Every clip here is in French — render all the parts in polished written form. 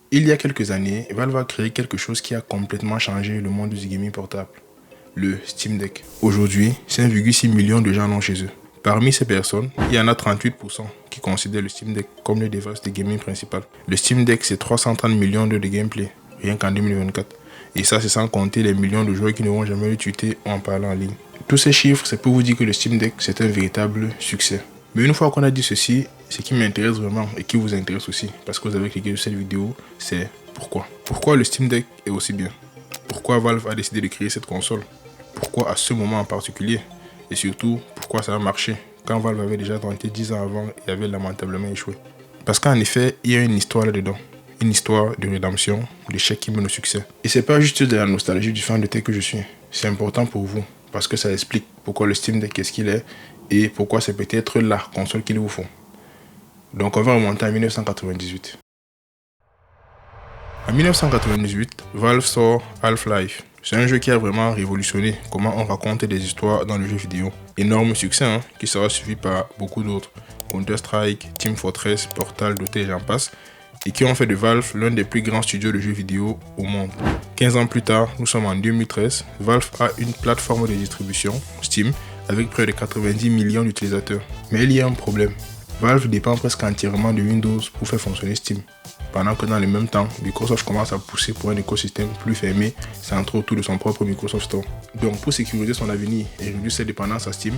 Il y a quelques années, Valve a créé quelque chose qui a complètement changé le monde du gaming portable, le Steam Deck. Aujourd'hui, 5,6 millions de gens l'ont chez eux. Parmi ces personnes, il y en a 38% qui considèrent le Steam Deck comme le device de gaming principal. Le Steam Deck, c'est 330 millions d'heures de gameplay, rien qu'en 2024. Et ça, c'est sans compter les millions de joueurs qui ne vont jamais le tweeter ou en parler en ligne. Tous ces chiffres, c'est pour vous dire que le Steam Deck, c'est un véritable succès. Mais une fois qu'on a dit ceci, ce qui m'intéresse vraiment et qui vous intéresse aussi, parce que vous avez cliqué sur cette vidéo, c'est pourquoi. Pourquoi le Steam Deck est aussi bien? Pourquoi Valve a décidé de créer cette console? Pourquoi à ce moment en particulier? Et surtout, pourquoi ça a marché quand Valve avait déjà tenté 10 ans avant et avait lamentablement échoué? Parce qu'en effet, il y a une histoire là-dedans. Une histoire de rédemption, d'échec qui mène au succès. Et c'est pas juste de la nostalgie du fan de tech que je suis. C'est important pour vous, parce que ça explique pourquoi le Steam Deck est ce qu'il est et pourquoi c'est peut-être la console qu'il vous faut. Donc on va remonter en 1998. En 1998, Valve sort Half-Life. C'est un jeu qui a vraiment révolutionné comment on raconte des histoires dans le jeu vidéo. Énorme succès, qui sera suivi par beaucoup d'autres. Counter-Strike, Team Fortress, Portal, Dota et j'en passe. Et qui ont fait de Valve l'un des plus grands studios de jeux vidéo au monde. 15 ans plus tard, nous sommes en 2013, Valve a une plateforme de distribution, Steam, avec près de 90 millions d'utilisateurs. Mais il y a un problème. Valve dépend presque entièrement de Windows pour faire fonctionner Steam. Pendant que dans le même temps, Microsoft commence à pousser pour un écosystème plus fermé, centré autour de son propre Microsoft Store. Donc pour sécuriser son avenir et réduire ses dépendances à Steam,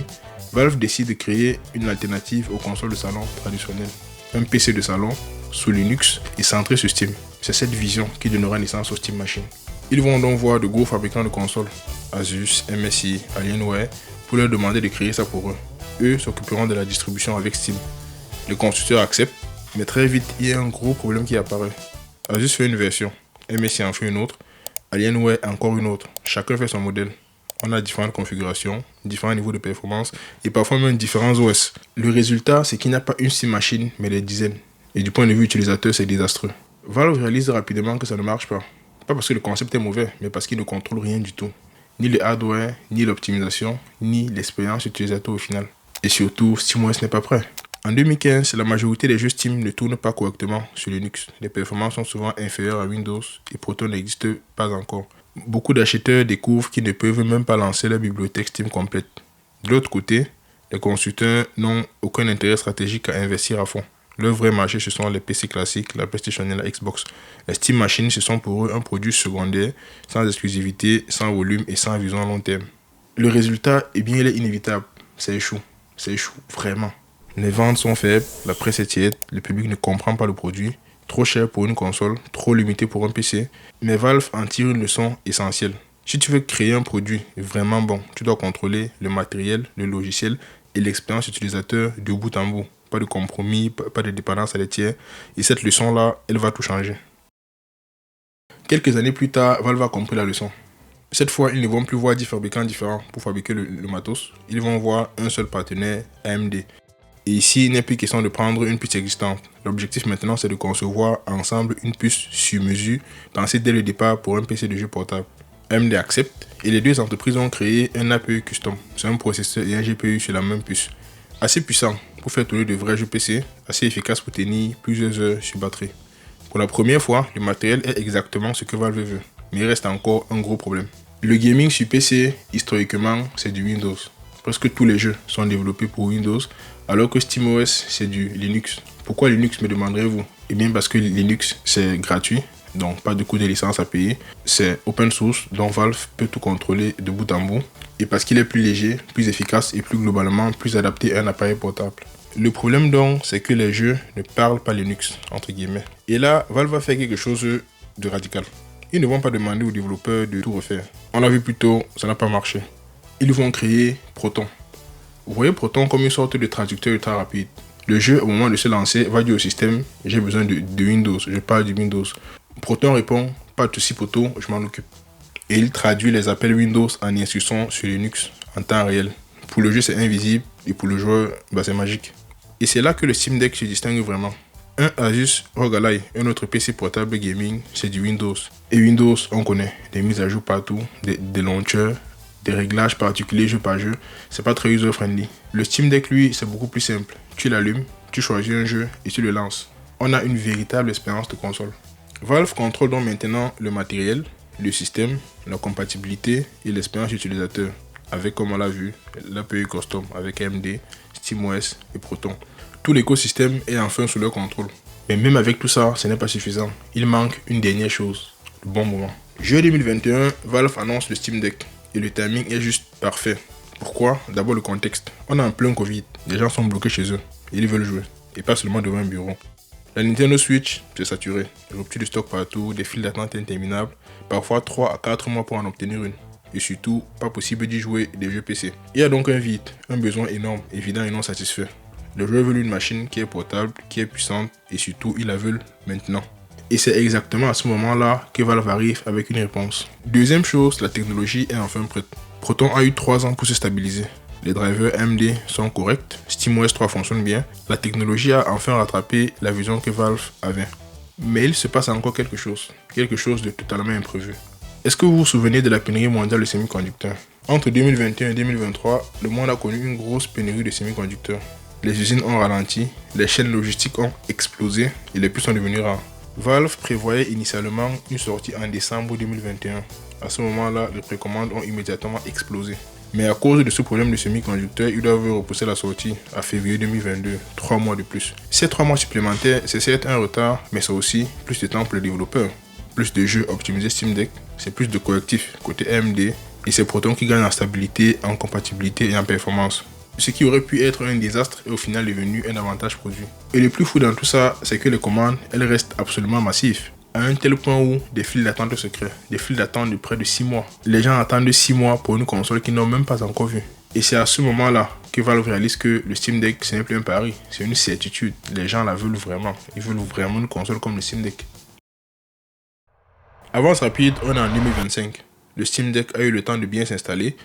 Valve décide de créer une alternative aux consoles de salon traditionnelles. Un PC de salon sous Linux et centré sur Steam. C'est cette vision qui donnera naissance au Steam Machine. Ils vont donc voir de gros fabricants de consoles, Asus, MSI, Alienware, pour leur demander de créer ça pour eux. Eux s'occuperont de la distribution avec Steam. Le constructeur accepte, mais très vite, il y a un gros problème qui apparaît. Asus fait une version, MSI en fait une autre, Alienware encore une autre. Chacun fait son modèle. On a différentes configurations, différents niveaux de performance et parfois même différents OS. Le résultat, c'est qu'il n'y a pas une Steam Machine, mais des dizaines. Et du point de vue utilisateur, c'est désastreux. Valve réalise rapidement que ça ne marche pas. Pas parce que le concept est mauvais, mais parce qu'il ne contrôle rien du tout. Ni le hardware, ni l'optimisation, ni l'expérience utilisateur au final. Et surtout, SteamOS n'est pas prêt. En 2015, la majorité des jeux Steam ne tournent pas correctement sur Linux. Les performances sont souvent inférieures à Windows et Proton n'existe pas encore. Beaucoup d'acheteurs découvrent qu'ils ne peuvent même pas lancer leur bibliothèque Steam complète. De l'autre côté, les constructeurs n'ont aucun intérêt stratégique à investir à fond. Leur vrai marché, ce sont les PC classiques, la PlayStation et la Xbox. Les Steam Machines, ce sont pour eux un produit secondaire, sans exclusivité, sans volume et sans vision à long terme. Le résultat, il est inévitable. Ça échoue. Ça échoue vraiment. Les ventes sont faibles, la presse est tiède, le public ne comprend pas le produit, trop cher pour une console, trop limité pour un PC. Mais Valve en tire une leçon essentielle. Si tu veux créer un produit vraiment bon, tu dois contrôler le matériel, le logiciel et l'expérience utilisateur de bout en bout. Pas de compromis, pas de dépendance à des tiers. Et cette leçon-là, elle va tout changer. Quelques années plus tard, Valve a compris la leçon. Cette fois, ils ne vont plus voir 10 fabricants différents pour fabriquer le matos. Ils vont voir un seul partenaire, AMD. Et ici, il n'est plus question de prendre une puce existante. L'objectif maintenant, c'est de concevoir ensemble une puce sur mesure, pensée dès le départ pour un PC de jeu portable. AMD accepte et les deux entreprises ont créé un APU custom. C'est un processeur et un GPU sur la même puce. Assez puissant pour faire tourner de vrais jeux PC, assez efficace pour tenir plusieurs heures sur batterie. Pour la première fois, le matériel est exactement ce que Valve veut, mais il reste encore un gros problème. Le gaming sur PC, historiquement, c'est du Windows. Presque tous les jeux sont développés pour Windows, alors que SteamOS, c'est du Linux. Pourquoi Linux, me demanderez-vous? Eh bien parce que Linux, c'est gratuit, donc pas de coût de licence à payer. C'est open source, donc Valve peut tout contrôler de bout en bout. Et parce qu'il est plus léger, plus efficace et plus globalement plus adapté à un appareil portable. Le problème donc, c'est que les jeux ne parlent pas Linux, entre guillemets. Et là, Valve va faire quelque chose de radical. Ils ne vont pas demander aux développeurs de tout refaire. On l'a vu plus tôt, ça n'a pas marché. Ils vont créer Proton. Vous voyez Proton comme une sorte de traducteur ultra rapide. Le jeu, au moment de se lancer, va dire au système, j'ai besoin de Windows, je parle du Windows. Proton répond, pas de souci poto, je m'en occupe. Et il traduit les appels Windows en instructions sur Linux en temps réel. Pour le jeu, c'est invisible et pour le joueur, c'est magique. Et c'est là que le Steam Deck se distingue vraiment. Un Asus ROG Ally, un autre PC portable gaming, c'est du Windows. Et Windows, on connaît, des mises à jour partout, des launchers, des réglages particuliers jeu par jeu, c'est pas très user-friendly. Le Steam Deck, lui, c'est beaucoup plus simple. Tu l'allumes, tu choisis un jeu et tu le lances. On a une véritable expérience de console. Valve contrôle donc maintenant le matériel, le système, la compatibilité et l'expérience utilisateur avec, comme on l'a vu, l'API custom avec AMD, SteamOS et Proton. Tout l'écosystème est enfin sous leur contrôle. Mais même avec tout ça, ce n'est pas suffisant. Il manque une dernière chose, le bon moment. Juillet 2021, Valve annonce le Steam Deck et le timing est juste parfait. Pourquoi? D'abord le contexte. On est en plein Covid, les gens sont bloqués chez eux et ils veulent jouer, et pas seulement devant un bureau. La Nintendo Switch, c'est saturé. Rupture de stock partout, des files d'attente interminables, parfois 3 à 4 mois pour en obtenir une. Et surtout, pas possible d'y jouer des jeux PC. Il y a donc un vide, un besoin énorme, évident et non satisfait. Les joueurs veulent une machine qui est portable, qui est puissante et surtout ils la veulent maintenant. Et c'est exactement à ce moment-là que Valve arrive avec une réponse. Deuxième chose, la technologie est enfin prête. Proton a eu 3 ans pour se stabiliser. Les drivers AMD sont corrects, SteamOS 3 fonctionne bien, la technologie a enfin rattrapé la vision que Valve avait. Mais il se passe encore quelque chose de totalement imprévu. Est-ce que vous vous souvenez de la pénurie mondiale de semi-conducteurs? Entre 2021 et 2023, le monde a connu une grosse pénurie de semi-conducteurs. Les usines ont ralenti, les chaînes logistiques ont explosé et les puces sont devenues rares. Valve prévoyait initialement une sortie en décembre 2021. À ce moment-là, les précommandes ont immédiatement explosé. Mais à cause de ce problème de semi-conducteurs, ils doivent repousser la sortie à février 2022, 3 mois de plus. Ces 3 mois supplémentaires, c'est certes un retard, mais c'est aussi plus de temps pour les développeurs. Plus de jeux optimisés Steam Deck, c'est plus de correctifs côté AMD, et c'est Proton qui gagne en stabilité, en compatibilité et en performance. Ce qui aurait pu être un désastre est au final devenu un avantage produit. Et le plus fou dans tout ça, c'est que les commandes, elles restent absolument massives. À un tel point où des files d'attente se créent, des files d'attente de près de 6 mois. Les gens attendent 6 mois pour une console qu'ils n'ont même pas encore vue. Et c'est à ce moment-là que Valve réalise que le Steam Deck, ce n'est plus un pari, c'est une certitude. Les gens la veulent vraiment. Ils veulent vraiment une console comme le Steam Deck. Avance rapide, on est en 2025. Le Steam Deck a eu le temps de bien s'installer.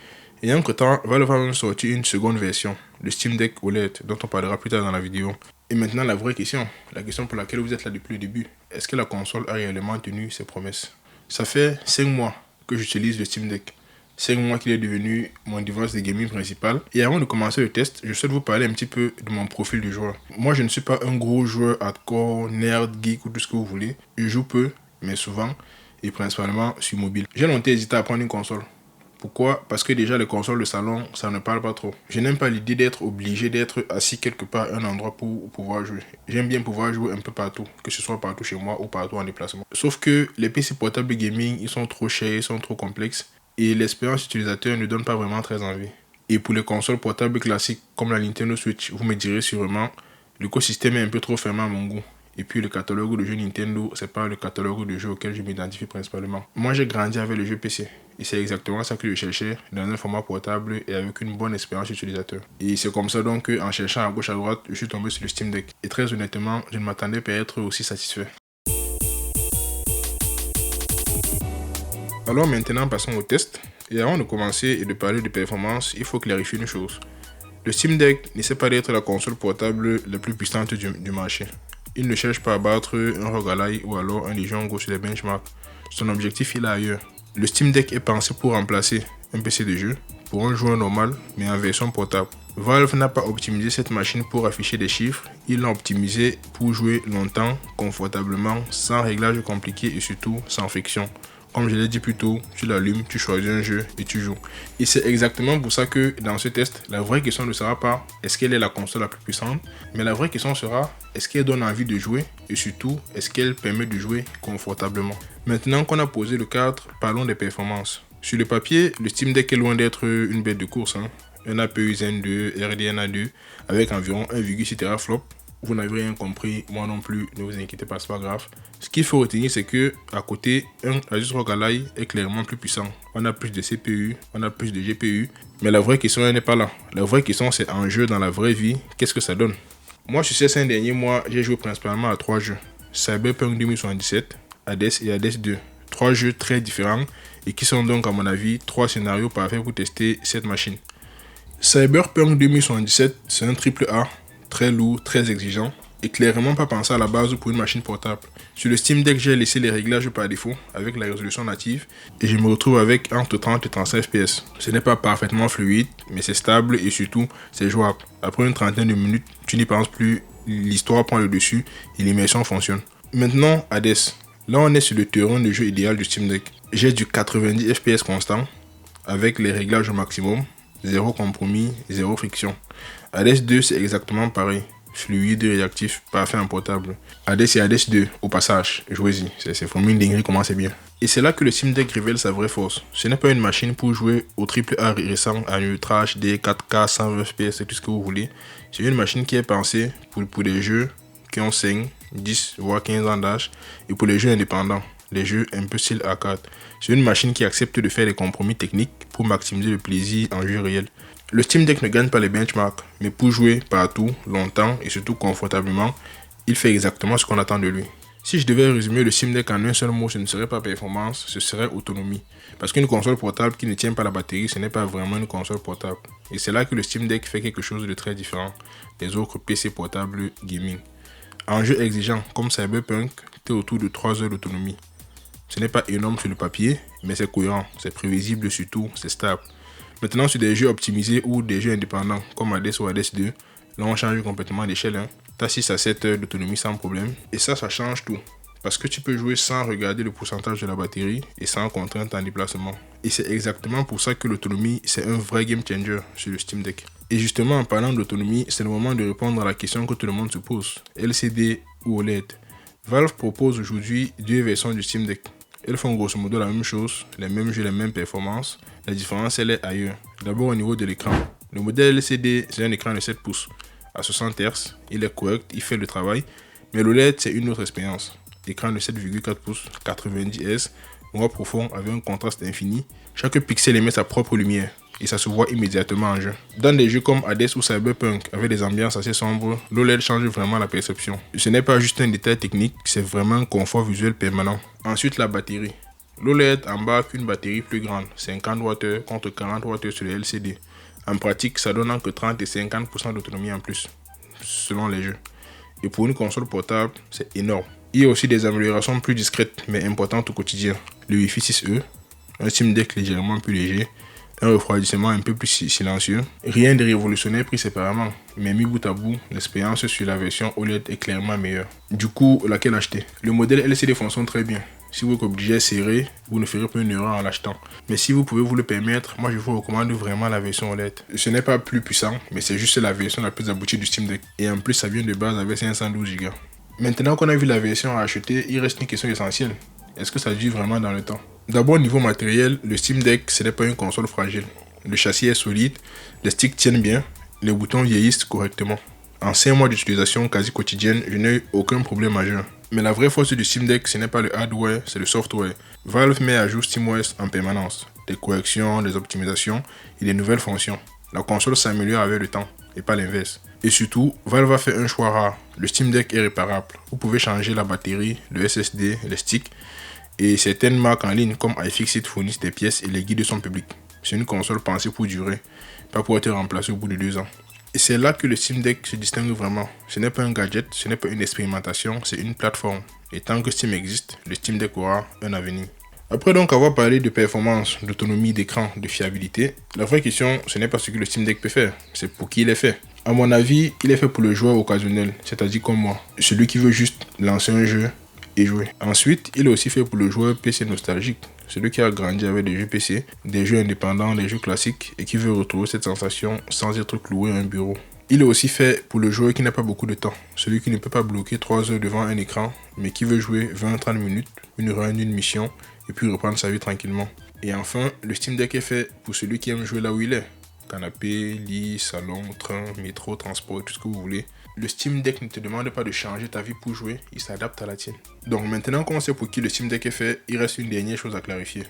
Et entre temps, Valve a même sorti une seconde version, le Steam Deck OLED, dont on parlera plus tard dans la vidéo. Et maintenant la vraie question, la question pour laquelle vous êtes là depuis le début, est-ce que la console a réellement tenu ses promesses? Ça fait 5 mois que j'utilise le Steam Deck. 5 mois qu'il est devenu mon device de gaming principal. Et avant de commencer le test, je souhaite vous parler un petit peu de mon profil de joueur. Moi je ne suis pas un gros joueur hardcore, nerd, geek ou tout ce que vous voulez. Je joue peu, mais souvent, et principalement sur mobile. J'ai longtemps hésité à prendre une console. Pourquoi? Parce que déjà les consoles de salon, ça ne parle pas trop. Je n'aime pas l'idée d'être obligé d'être assis quelque part à un endroit pour pouvoir jouer. J'aime bien pouvoir jouer un peu partout, que ce soit partout chez moi ou partout en déplacement. Sauf que les PC portables gaming, ils sont trop chers, ils sont trop complexes et l'expérience utilisateur ne donne pas vraiment très envie. Et pour les consoles portables classiques comme la Nintendo Switch, vous me direz sûrement, l'écosystème est un peu trop fermé à mon goût. Et puis le catalogue de jeux Nintendo, c'est pas le catalogue de jeux auquel je m'identifie principalement. Moi j'ai grandi avec le jeu PC. Et c'est exactement ça que je cherchais dans un format portable et avec une bonne expérience utilisateur. Et c'est comme ça donc qu'en cherchant à gauche à droite, je suis tombé sur le Steam Deck. Et très honnêtement, je ne m'attendais pas à être aussi satisfait. Alors maintenant passons au test. Et avant de commencer et de parler de performance, il faut clarifier une chose. Le Steam Deck n'essaie pas d'être la console portable la plus puissante du marché. Il ne cherche pas à battre un ROG Ally ou alors un Legion Go sur les benchmarks. Son objectif il est ailleurs. Le Steam Deck est pensé pour remplacer un PC de jeu pour un joueur normal mais en version portable. Valve n'a pas optimisé cette machine pour afficher des chiffres, ils l'ont optimisé pour jouer longtemps, confortablement, sans réglages compliqués et surtout sans friction. Comme je l'ai dit plus tôt, tu l'allumes, tu choisis un jeu et tu joues. Et c'est exactement pour ça que dans ce test, la vraie question ne sera pas est-ce qu'elle est la console la plus puissante, mais la vraie question sera est-ce qu'elle donne envie de jouer et surtout est-ce qu'elle permet de jouer confortablement. Maintenant qu'on a posé le cadre, parlons des performances. Sur le papier, le Steam Deck est loin d'être une bête de course. Un APU Zen 2, RDNA 2 avec environ 1,6 teraflops. Vous n'avez rien compris, moi non plus, ne vous inquiétez pas, c'est pas grave. Ce qu'il faut retenir, c'est que à côté, un Asus ROG Ally est clairement plus puissant. On a plus de CPU, on a plus de GPU, mais la vraie question elle n'est pas là. La vraie question c'est en jeu dans la vraie vie, qu'est-ce que ça donne? Moi sur ces 5 derniers mois, j'ai joué principalement à 3 jeux. Cyberpunk 2077, Hades et Hades 2. 3 jeux très différents et qui sont donc à mon avis 3 scénarios parfaits pour tester cette machine. Cyberpunk 2077, c'est un triple A. Très lourd, très exigeant et clairement pas pensé à la base pour une machine portable. Sur le Steam Deck, j'ai laissé les réglages par défaut avec la résolution native et je me retrouve avec entre 30 et 35 fps. Ce n'est pas parfaitement fluide, mais c'est stable et surtout c'est jouable. Après une trentaine de minutes, tu n'y penses plus, l'histoire prend le dessus et l'immersion fonctionne. Maintenant, Hades. Là, on est sur le terrain de jeu idéal du Steam Deck. J'ai du 90 FPS constant, avec les réglages au maximum, zéro compromis, zéro friction. Hades 2, c'est exactement pareil. Fluide, réactif, parfait en portable. Hades et Hades 2, au passage, jouez-y, c'est vraiment une dinguerie comment c'est bien. Et c'est là que le Steam Deck révèle sa vraie force. Ce n'est pas une machine pour jouer au AAA récent, à Ultra HD, 4K, 120 FPS et tout ce que vous voulez. C'est une machine qui est pensée pour des jeux qui ont 5, 10, voire 15 ans d'âge, et pour les jeux indépendants, les jeux un peu style arcade. C'est une machine qui accepte de faire des compromis techniques pour maximiser le plaisir en jeu réel. Le Steam Deck ne gagne pas les benchmarks, mais pour jouer partout, longtemps et surtout confortablement, il fait exactement ce qu'on attend de lui. Si je devais résumer le Steam Deck en un seul mot, ce ne serait pas performance, ce serait autonomie. Parce qu'une console portable qui ne tient pas la batterie, ce n'est pas vraiment une console portable. Et c'est là que le Steam Deck fait quelque chose de très différent des autres PC portables gaming. En jeu exigeant comme Cyberpunk, tu es autour de 3 heures d'autonomie. Ce n'est pas énorme sur le papier, mais c'est cohérent, c'est prévisible surtout, c'est stable. Maintenant, sur des jeux optimisés ou des jeux indépendants comme Hades ou Hades 2, là on change complètement d'échelle. Tu as 6 à 7 heures d'autonomie sans problème. Et ça change tout. Parce que tu peux jouer sans regarder le pourcentage de la batterie et sans contrainte en déplacement. Et c'est exactement pour ça que l'autonomie, c'est un vrai game changer sur le Steam Deck. Et justement, en parlant d'autonomie, c'est le moment de répondre à la question que tout le monde se pose. LCD ou OLED? Valve propose aujourd'hui deux versions du Steam Deck. Elles font grosso modo la même chose, les mêmes jeux, les mêmes performances. La différence, elle est ailleurs. D'abord au niveau de l'écran. Le modèle LCD, c'est un écran de 7 pouces à 60 Hz. Il est correct, il fait le travail. Mais l'OLED, c'est une autre expérience. Écran de 7,4 pouces, 90 Hz, noir profond avec un contraste infini. Chaque pixel émet sa propre lumière et ça se voit immédiatement en jeu. Dans des jeux comme Hades ou Cyberpunk avec des ambiances assez sombres, l'OLED change vraiment la perception. Ce n'est pas juste un détail technique, c'est vraiment un confort visuel permanent. Ensuite, la batterie. L'OLED embarque une batterie plus grande, 50 Wh contre 40 Wh sur les LCD. En pratique, ça donne entre 30 et 50% d'autonomie en plus, selon les jeux. Et pour une console portable, c'est énorme. Il y a aussi des améliorations plus discrètes mais importantes au quotidien. Le Wi-Fi 6E, un Steam Deck légèrement plus léger, un refroidissement un peu plus silencieux. Rien de révolutionnaire pris séparément, mais mis bout à bout, l'expérience sur la version OLED est clairement meilleure. Du coup, laquelle acheter? Le modèle LCD fonctionne très bien. Si vous êtes obligé à serrer, vous ne ferez pas une erreur en l'achetant. Mais si vous pouvez vous le permettre, moi je vous recommande vraiment la version OLED. Ce n'est pas plus puissant, mais c'est juste la version la plus aboutie du Steam Deck. Et en plus, ça vient de base avec 512 Go. Maintenant qu'on a vu la version à acheter, il reste une question essentielle. Est-ce que ça dure vraiment dans le temps? D'abord, niveau matériel, le Steam Deck, ce n'est pas une console fragile. Le châssis est solide, les sticks tiennent bien, les boutons vieillissent correctement. En 5 mois d'utilisation quasi quotidienne, je n'ai eu aucun problème majeur. Mais la vraie force du Steam Deck, ce n'est pas le hardware, c'est le software. Valve met à jour SteamOS en permanence. Des corrections, des optimisations et des nouvelles fonctions. La console s'améliore avec le temps, et pas l'inverse. Et surtout, Valve a fait un choix rare. Le Steam Deck est réparable. Vous pouvez changer la batterie, le SSD, les sticks. Et certaines marques en ligne comme iFixit fournissent des pièces et les guides sont publics. C'est une console pensée pour durer, pas pour être remplacée au bout de 2 ans. Et c'est là que le Steam Deck se distingue vraiment. Ce n'est pas un gadget, ce n'est pas une expérimentation, c'est une plateforme. Et tant que Steam existe, le Steam Deck aura un avenir. Après donc avoir parlé de performance, d'autonomie d'écran, de fiabilité, la vraie question, ce n'est pas ce que le Steam Deck peut faire, c'est pour qui il est fait. À mon avis, il est fait pour le joueur occasionnel, c'est-à-dire comme moi, celui qui veut juste lancer un jeu et jouer. Ensuite, il est aussi fait pour le joueur PC nostalgique, celui qui a grandi avec des jeux PC, des jeux indépendants, des jeux classiques et qui veut retrouver cette sensation sans être cloué à un bureau. Il est aussi fait pour le joueur qui n'a pas beaucoup de temps, celui qui ne peut pas bloquer 3 heures devant un écran, mais qui veut jouer 20-30 minutes, une run, une mission, et puis reprendre sa vie tranquillement. Et enfin, le Steam Deck est fait pour celui qui aime jouer là où il est. Canapé, lit, salon, train, métro, transport, tout ce que vous voulez. Le Steam Deck ne te demande pas de changer ta vie pour jouer, il s'adapte à la tienne. Donc maintenant qu'on sait pour qui le Steam Deck est fait, il reste une dernière chose à clarifier.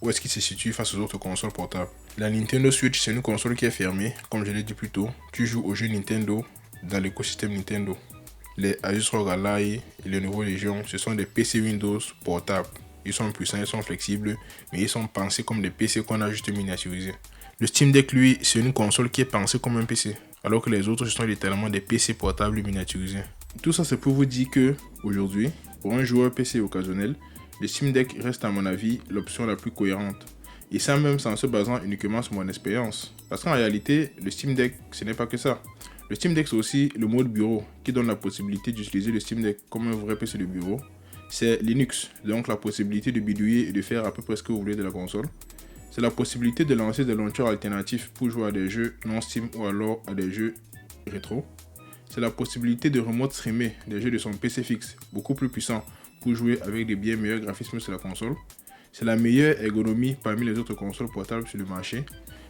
Où est-ce qu'il se situe face aux autres consoles portables? La Nintendo Switch, c'est une console qui est fermée, comme je l'ai dit plus tôt. Tu joues aux jeux Nintendo dans l'écosystème Nintendo. Les Asus ROG Ally et les nouveaux Legion, ce sont des PC Windows portables. Ils sont puissants, ils sont flexibles, mais ils sont pensés comme des PC qu'on a juste miniaturisés. Le Steam Deck, lui, c'est une console qui est pensée comme un PC, alors que les autres, ce sont littéralement des PC portables miniaturisés. Tout ça, c'est pour vous dire que, aujourd'hui, pour un joueur PC occasionnel, le Steam Deck reste à mon avis l'option la plus cohérente. Et ça même sans se basant uniquement sur mon expérience. Parce qu'en réalité, le Steam Deck, ce n'est pas que ça. Le Steam Deck, c'est aussi le mode bureau qui donne la possibilité d'utiliser le Steam Deck comme un vrai PC de bureau. C'est Linux, donc la possibilité de bidouiller et de faire à peu près ce que vous voulez de la console. C'est la possibilité de lancer des launchers alternatifs pour jouer à des jeux non Steam ou alors à des jeux rétro. C'est la possibilité de remote streamer des jeux de son PC fixe, beaucoup plus puissant pour jouer avec des bien meilleurs graphismes sur la console. C'est la meilleure ergonomie parmi les autres consoles portables sur le marché.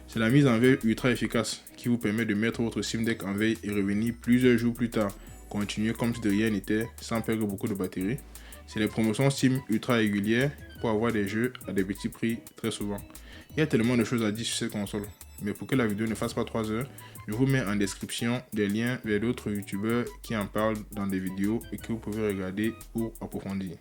C'est la mise en veille ultra efficace qui vous permet de mettre votre Steam Deck en veille et revenir plusieurs jours plus tard, continuer comme si de rien n'était sans perdre beaucoup de batterie. C'est les promotions Steam ultra régulières pour avoir des jeux à des petits prix très souvent. Il y a tellement de choses à dire sur cette console, mais pour que la vidéo ne fasse pas 3 heures, je vous mets en description des liens vers d'autres youtubeurs qui en parlent dans des vidéos et que vous pouvez regarder pour approfondir.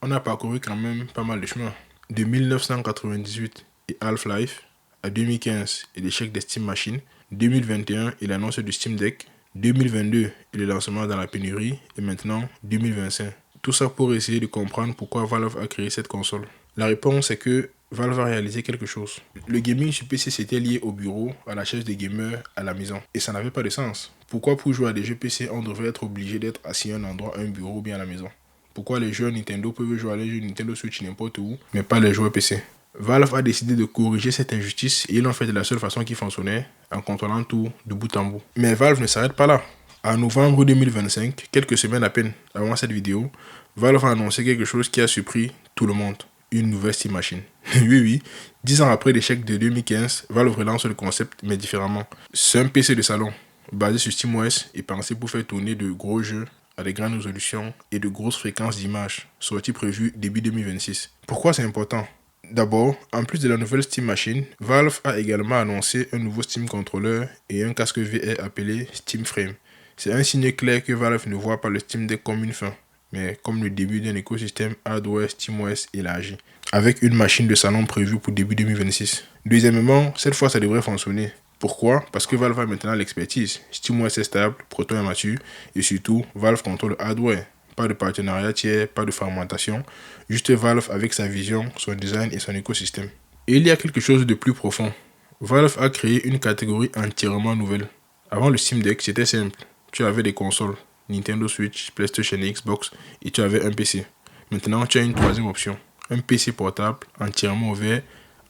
On a parcouru quand même pas mal de chemin. De 1998 et Half-Life, à 2015 et l'échec des Steam Machines, 2021 et l'annonce du Steam Deck, 2022 et le lancement dans la pénurie, et maintenant 2025. Tout ça pour essayer de comprendre pourquoi Valve a créé cette console. La réponse est que Valve a réalisé quelque chose. Le gaming sur PC c'était lié au bureau, à la chaise des gamers, à la maison. Et ça n'avait pas de sens. Pourquoi pour jouer à des jeux PC on devrait être obligé d'être assis à un endroit, à un bureau ou bien à la maison? Pourquoi les joueurs Nintendo peuvent jouer à les jeux Nintendo Switch n'importe où, mais pas les joueurs PC? Valve a décidé de corriger cette injustice et ils l'ont fait de la seule façon qui fonctionnait, en contrôlant tout de bout en bout. Mais Valve ne s'arrête pas là. En novembre 2025, quelques semaines à peine avant cette vidéo, Valve a annoncé quelque chose qui a surpris tout le monde. Une nouvelle Steam Machine. Oui, 10 ans après l'échec de 2015, Valve relance le concept mais différemment. C'est un PC de salon, basé sur SteamOS et pensé pour faire tourner de gros jeux à des grandes résolutions et de grosses fréquences d'image, sortie prévue début 2026. Pourquoi c'est important? D'abord, en plus de la nouvelle Steam Machine, Valve a également annoncé un nouveau Steam Controller et un casque VR appelé Steam Frame. C'est un signe clair que Valve ne voit pas le Steam Deck comme une fin, mais comme le début d'un écosystème hardware SteamOS élargi, avec une machine de salon prévue pour début 2026. Deuxièmement, cette fois ça devrait fonctionner. Pourquoi? Parce que Valve a maintenant l'expertise. SteamOS est stable, Proton est mature, et surtout, Valve contrôle le hardware. Pas de partenariat tiers, pas de fragmentation, juste Valve avec sa vision, son design et son écosystème. Et il y a quelque chose de plus profond. Valve a créé une catégorie entièrement nouvelle. Avant le Steam Deck, c'était simple. Tu avais des consoles, Nintendo Switch, PlayStation et Xbox, et tu avais un PC. Maintenant, tu as une troisième option. Un PC portable, entièrement ouvert,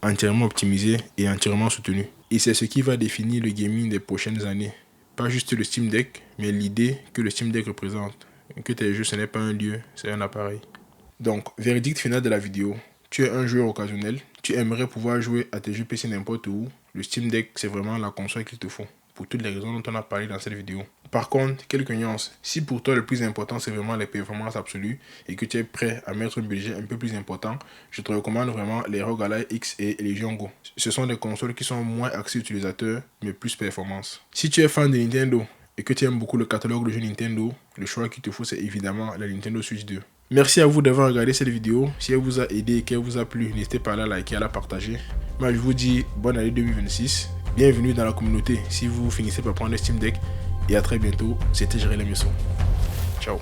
entièrement optimisé et entièrement soutenu. Et c'est ce qui va définir le gaming des prochaines années. Pas juste le Steam Deck, mais l'idée que le Steam Deck représente. Que tes jeux, ce n'est pas un lieu, c'est un appareil. Donc, verdict final de la vidéo. Tu es un joueur occasionnel, tu aimerais pouvoir jouer à tes jeux PC n'importe où. Le Steam Deck, c'est vraiment la console qu'il te faut, pour toutes les raisons dont on a parlé dans cette vidéo. Par contre, quelques nuances. Si pour toi le plus important c'est vraiment les performances absolues et que tu es prêt à mettre un budget un peu plus important, je te recommande vraiment les ROG Ally X et les Legion Go. Ce sont des consoles qui sont moins axées utilisateurs mais plus performance. Si tu es fan de Nintendo et que tu aimes beaucoup le catalogue de jeux Nintendo, le choix qu'il te faut c'est évidemment la Nintendo Switch 2. Merci à vous d'avoir regardé cette vidéo. Si elle vous a aidé et qu'elle vous a plu, n'hésitez pas à la liker et à la partager. Moi je vous dis bonne année 2026. Bienvenue dans la communauté si vous finissez par prendre le Steam Deck. Et à très bientôt, c'était Jérémy Lemesson. Ciao.